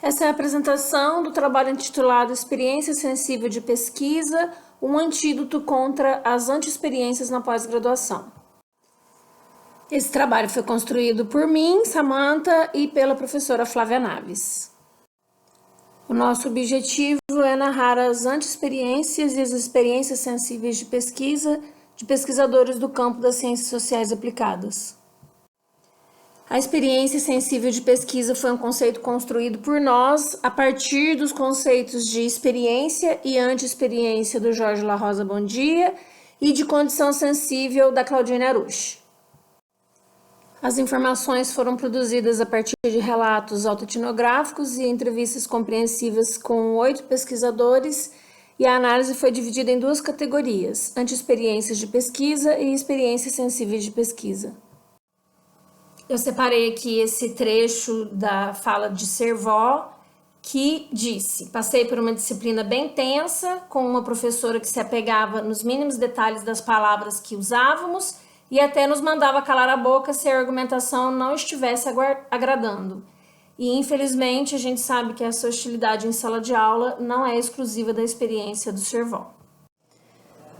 Essa é a apresentação do trabalho intitulado Experiência Sensível de Pesquisa, um antídoto contra as anti-experiências na pós-graduação. Esse trabalho foi construído por mim, Samantha, e pela professora Flávia Naves. O nosso objetivo é narrar as anti-experiências e as experiências sensíveis de pesquisa de pesquisadores do campo das ciências sociais aplicadas. A experiência sensível de pesquisa foi um conceito construído por nós a partir dos conceitos de experiência e anti-experiência do Jorge La Rosa Bondia e de condição sensível da Claudine Arush. As informações foram produzidas a partir de relatos autoetnográficos e entrevistas compreensivas com 8 pesquisadores, e a análise foi dividida em 2 categorias: anti-experiências de pesquisa e experiências sensíveis de pesquisa. Eu separei aqui esse trecho da fala de Servó, que disse: passei por uma disciplina bem tensa, com uma professora que se apegava nos mínimos detalhes das palavras que usávamos e até nos mandava calar a boca se a argumentação não estivesse agradando. E, infelizmente, a gente sabe que essa hostilidade em sala de aula não é exclusiva da experiência do Servó.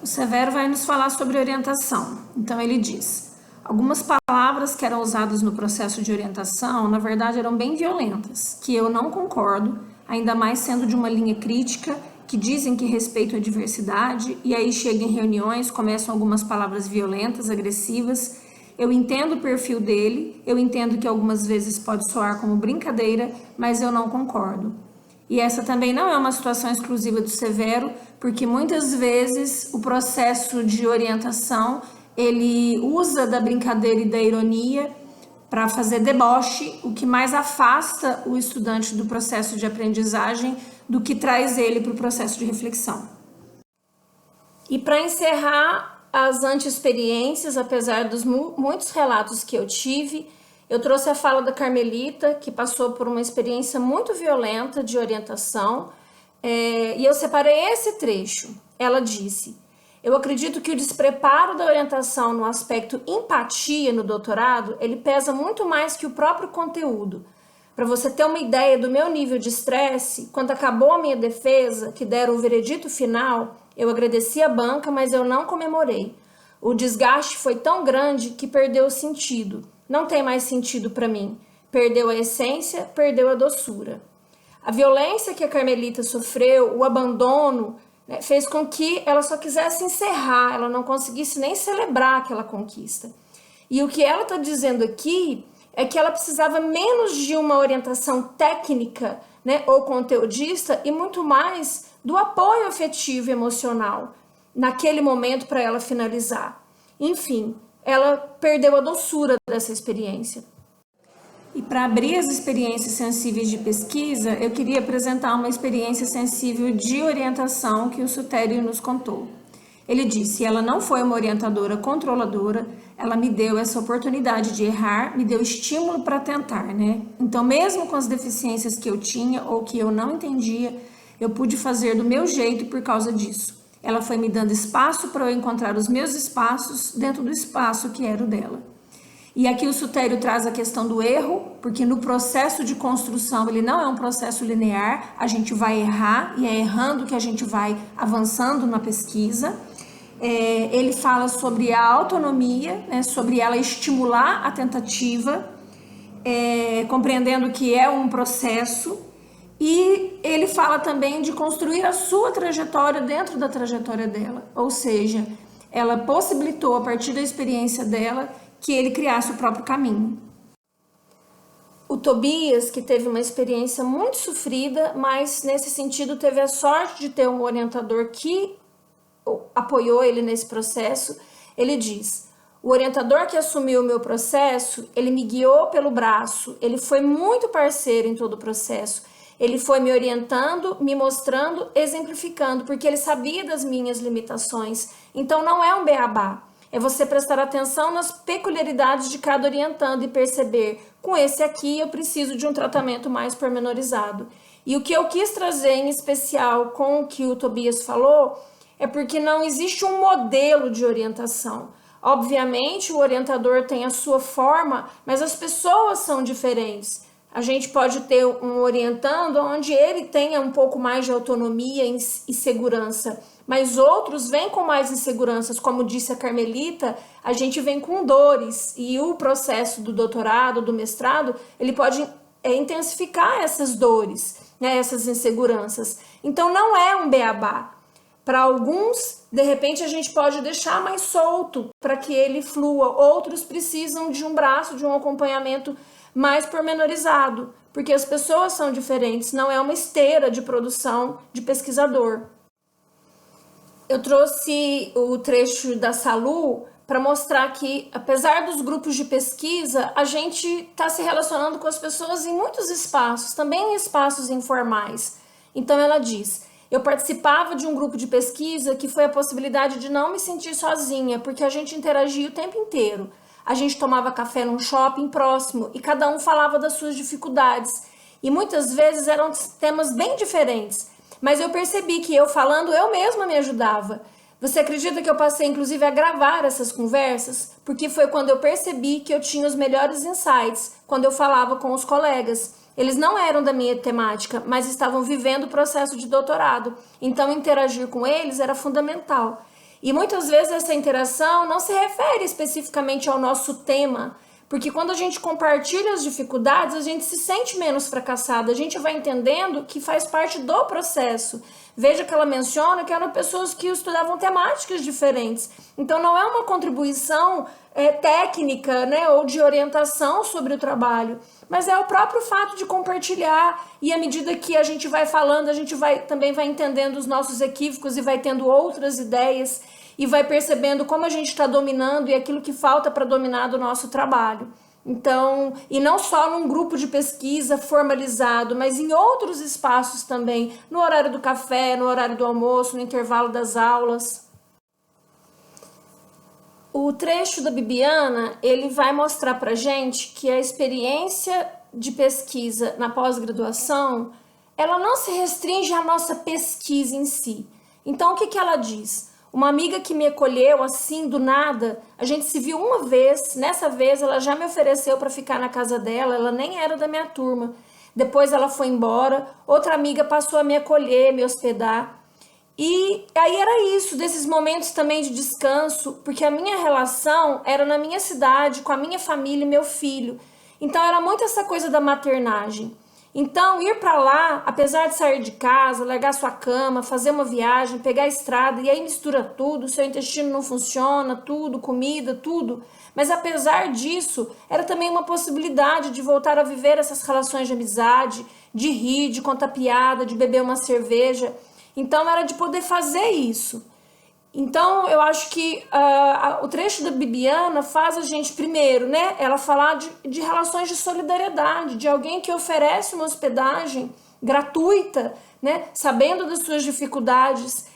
O Severo vai nos falar sobre orientação. Então, ele diz: algumas palavras que eram usadas no processo de orientação, na verdade, eram bem violentas, que eu não concordo, ainda mais sendo de uma linha crítica, que dizem que respeitam a diversidade, e aí chegam em reuniões, começam algumas palavras violentas, agressivas. Eu entendo o perfil dele, eu entendo que algumas vezes pode soar como brincadeira, mas eu não concordo. E essa também não é uma situação exclusiva do Severo, porque muitas vezes o processo de orientação, ele usa da brincadeira e da ironia para fazer deboche, o que mais afasta o estudante do processo de aprendizagem do que traz ele para o processo de reflexão. E para encerrar as anti-experiências, apesar dos muitos relatos que eu tive, eu trouxe a fala da Carmelita, que passou por uma experiência muito violenta de orientação, e eu separei esse trecho. Ela disse: eu acredito que o despreparo da orientação no aspecto empatia no doutorado, ele pesa muito mais que o próprio conteúdo. Para você ter uma ideia do meu nível de estresse, quando acabou a minha defesa, que deram o veredito final, eu agradeci a banca, mas eu não comemorei. O desgaste foi tão grande que perdeu o sentido. Não tem mais sentido para mim. Perdeu a essência, perdeu a doçura. A violência que a Carmelita sofreu, o abandono, fez com que ela só quisesse encerrar, ela não conseguisse nem celebrar aquela conquista. E o que ela está dizendo aqui é que ela precisava menos de uma orientação técnica, ou conteudista, e muito mais do apoio afetivo e emocional naquele momento para ela finalizar. Enfim, ela perdeu a doçura dessa experiência. E para abrir as experiências sensíveis de pesquisa, eu queria apresentar uma experiência sensível de orientação que o Sutério nos contou. Ele disse: ela não foi uma orientadora controladora, ela me deu essa oportunidade de errar, me deu estímulo para tentar, Então, mesmo com as deficiências que eu tinha ou que eu não entendia, eu pude fazer do meu jeito por causa disso. Ela foi me dando espaço para eu encontrar os meus espaços dentro do espaço que era o dela. E aqui o Sutério traz a questão do erro, porque no processo de construção ele não é um processo linear, a gente vai errar e é errando que a gente vai avançando na pesquisa. Ele fala sobre a autonomia, sobre ela estimular a tentativa, compreendendo que é um processo, e ele fala também de construir a sua trajetória dentro da trajetória dela, ou seja, ela possibilitou a partir da experiência dela que ele criasse o próprio caminho. O Tobias, que teve uma experiência muito sofrida, mas nesse sentido teve a sorte de ter um orientador que apoiou ele nesse processo, ele diz: o orientador que assumiu o meu processo, ele me guiou pelo braço, ele foi muito parceiro em todo o processo, ele foi me orientando, me mostrando, exemplificando, porque ele sabia das minhas limitações. Então não é um beabá, é você prestar atenção nas peculiaridades de cada orientando e perceber: com esse aqui eu preciso de um tratamento mais pormenorizado. E o que eu quis trazer em especial com o que o Tobias falou é porque não existe um modelo de orientação. Obviamente, o orientador tem a sua forma, mas as pessoas são diferentes. A gente pode ter um orientando onde ele tenha um pouco mais de autonomia e segurança, mas outros vêm com mais inseguranças, como disse a Carmelita, a gente vem com dores, e o processo do doutorado, do mestrado, ele pode intensificar essas dores, né, essas inseguranças. Então não é um beabá. Para alguns, de repente, a gente pode deixar mais solto para que ele flua. Outros precisam de um braço, de um acompanhamento mais pormenorizado, porque as pessoas são diferentes, não é uma esteira de produção de pesquisador. Eu trouxe o trecho da Salu para mostrar que, apesar dos grupos de pesquisa, a gente está se relacionando com as pessoas em muitos espaços, também em espaços informais. Então ela diz: eu participava de um grupo de pesquisa que foi a possibilidade de não me sentir sozinha, porque a gente interagia o tempo inteiro. A gente tomava café num shopping próximo e cada um falava das suas dificuldades. E muitas vezes eram temas bem diferentes. Mas eu percebi que eu falando, eu mesma me ajudava. Você acredita que eu passei inclusive a gravar essas conversas? Porque foi quando eu percebi que eu tinha os melhores insights, quando eu falava com os colegas. Eles não eram da minha temática, mas estavam vivendo o processo de doutorado. Então interagir com eles era fundamental. E muitas vezes essa interação não se refere especificamente ao nosso tema, porque quando a gente compartilha as dificuldades, a gente se sente menos fracassado, a gente vai entendendo que faz parte do processo. Veja que ela menciona que eram pessoas que estudavam temáticas diferentes. Então não é uma contribuição técnica, né, ou de orientação sobre o trabalho, mas é o próprio fato de compartilhar, e à medida que a gente vai falando, a gente também vai entendendo os nossos equívocos e vai tendo outras ideias e vai percebendo como a gente está dominando e aquilo que falta para dominar do nosso trabalho. Então, e não só num grupo de pesquisa formalizado, mas em outros espaços também, no horário do café, no horário do almoço, no intervalo das aulas. O trecho da Bibiana, ele vai mostrar pra gente que a experiência de pesquisa na pós-graduação, ela não se restringe à nossa pesquisa em si. Então, o que ela diz? Uma amiga que me acolheu assim, do nada, a gente se viu uma vez, nessa vez ela já me ofereceu para ficar na casa dela, ela nem era da minha turma. Depois ela foi embora, outra amiga passou a me acolher, me hospedar. E aí era isso, desses momentos também de descanso, porque a minha relação era na minha cidade, com a minha família e meu filho. Então era muito essa coisa da maternagem. Então ir para lá, apesar de sair de casa, largar sua cama, fazer uma viagem, pegar a estrada e aí mistura tudo, seu intestino não funciona, tudo, comida, tudo. Mas apesar disso, era também uma possibilidade de voltar a viver essas relações de amizade, de rir, de contar piada, de beber uma cerveja. Então era de poder fazer isso. Então eu acho que o trecho da Bibiana faz a gente, primeiro, né, ela falar de relações de solidariedade, de alguém que oferece uma hospedagem gratuita, né, sabendo das suas dificuldades,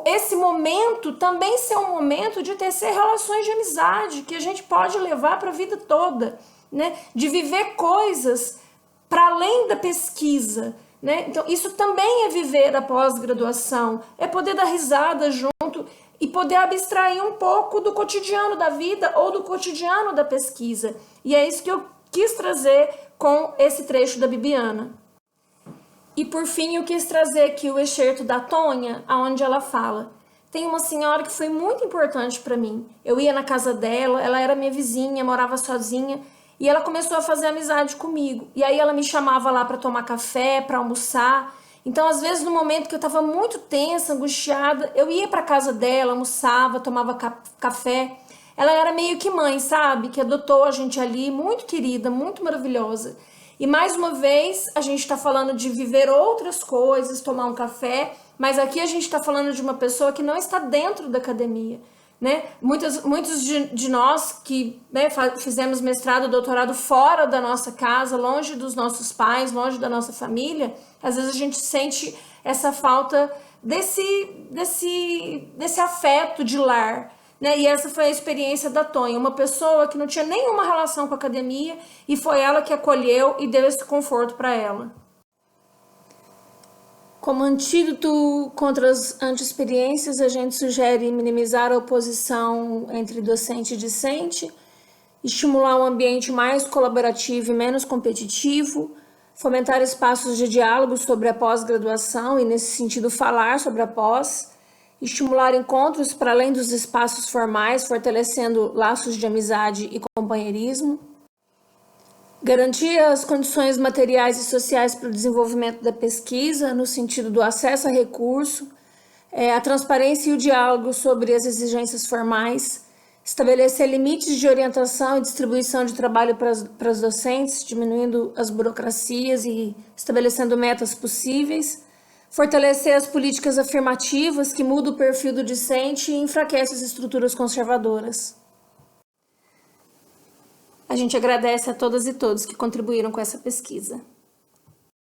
esse momento também ser um momento de tecer relações de amizade que a gente pode levar para a vida toda, né, de viver coisas para além da pesquisa. Né? Então, isso também é viver a pós-graduação, é poder dar risada junto e poder abstrair um pouco do cotidiano da vida ou do cotidiano da pesquisa. E é isso que eu quis trazer com esse trecho da Bibiana. E por fim, eu quis trazer aqui o excerto da Tonha, onde ela fala: tem uma senhora que foi muito importante para mim. Eu ia na casa dela, ela era minha vizinha, morava sozinha, e ela começou a fazer amizade comigo. E aí ela me chamava lá para tomar café, para almoçar. Então, às vezes, no momento que eu estava muito tensa, angustiada, eu ia para casa dela, almoçava, tomava café. Ela era meio que mãe, sabe? Que adotou a gente ali, muito querida, muito maravilhosa. E mais uma vez, a gente está falando de viver outras coisas, tomar um café, mas aqui a gente está falando de uma pessoa que não está dentro da academia. Né? Muitos de nós que, né, fizemos mestrado, doutorado fora da nossa casa, longe dos nossos pais, longe da nossa família, às vezes a gente sente essa falta desse afeto de lar. Né? E essa foi a experiência da Tonha, uma pessoa que não tinha nenhuma relação com a academia e foi ela que acolheu e deu esse conforto para ela. Como antídoto contra as anti-experiências, a gente sugere minimizar a oposição entre docente e discente estimular um ambiente mais colaborativo e menos competitivo, fomentar espaços de diálogo sobre a pós-graduação e, nesse sentido, falar sobre a pós, estimular encontros para além dos espaços formais, fortalecendo laços de amizade e companheirismo, garantir as condições materiais e sociais para o desenvolvimento da pesquisa, no sentido do acesso a recurso, a transparência e o diálogo sobre as exigências formais, estabelecer limites de orientação e distribuição de trabalho para os docentes, diminuindo as burocracias e estabelecendo metas possíveis, fortalecer as políticas afirmativas que mudam o perfil do discente e enfraquecem as estruturas conservadoras. A gente agradece a todas e todos que contribuíram com essa pesquisa.